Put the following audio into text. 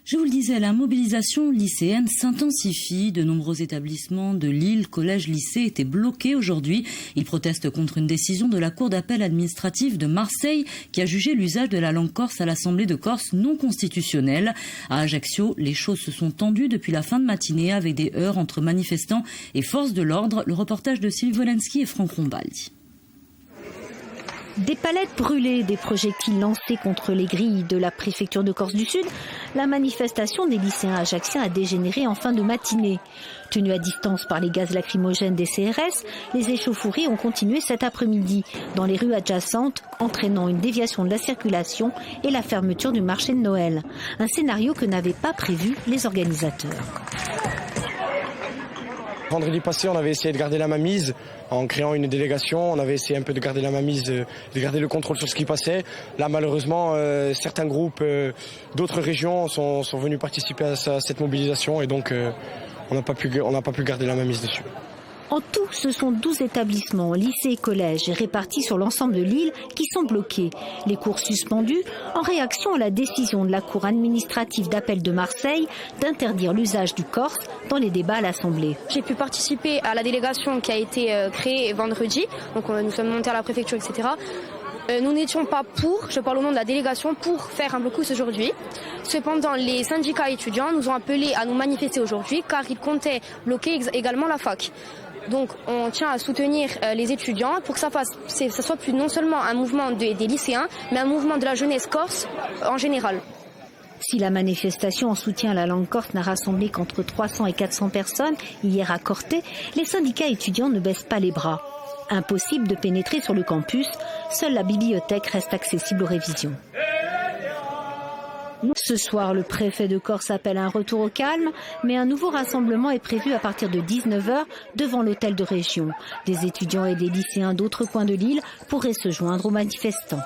Je vous le disais, la mobilisation lycéenne s'intensifie. De nombreux établissements de Lille, collèges, lycées étaient bloqués aujourd'hui. Ils protestent contre une décision de la Cour d'appel administrative de Marseille qui a jugé l'usage de la langue corse à l'Assemblée de Corse non constitutionnel. À Ajaccio, les choses se sont tendues depuis la fin de matinée avec des heurts entre manifestants et forces de l'ordre. Le reportage de Sylvie Wolenski et Franck Rombaldi. Des palettes brûlées, des projectiles lancés contre les grilles de la préfecture de Corse du Sud, la manifestation des lycéens ajacciens a dégénéré en fin de matinée. Tenus à distance par les gaz lacrymogènes des CRS, les échauffourées ont continué cet après-midi dans les rues adjacentes, entraînant une déviation de la circulation et la fermeture du marché de Noël. Un scénario que n'avaient pas prévu les organisateurs. Vendredi passé, on avait essayé de garder la mainmise en créant une délégation. On avait essayé un peu de garder la mainmise, de garder le contrôle sur ce qui passait. Là, malheureusement, certains groupes d'autres régions sont venus participer à cette mobilisation et donc on n'a pas pu garder la mainmise dessus. En tout, ce sont 12 établissements, lycées et collèges répartis sur l'ensemble de l'île qui sont bloqués. Les cours suspendus en réaction à la décision de la Cour administrative d'appel de Marseille d'interdire l'usage du corse dans les débats à l'Assemblée. J'ai pu participer à la délégation qui a été créée vendredi. Donc nous sommes montés à la préfecture, etc. Nous n'étions pas pour, je parle au nom de la délégation, pour faire un blocus aujourd'hui. Cependant, les syndicats étudiants nous ont appelés à nous manifester aujourd'hui car ils comptaient bloquer également la fac. Donc on tient à soutenir les étudiants pour que ça soit plus non seulement un mouvement des lycéens, mais un mouvement de la jeunesse corse en général. Si la manifestation en soutien à la langue corse n'a rassemblé qu'entre 300 et 400 personnes hier à Corté, les syndicats étudiants ne baissent pas les bras. Impossible de pénétrer sur le campus, seule la bibliothèque reste accessible aux révisions. Ce soir, le préfet de Corse appelle à un retour au calme, mais un nouveau rassemblement est prévu à partir de 19h devant l'hôtel de région. Des étudiants et des lycéens d'autres coins de l'île pourraient se joindre aux manifestants.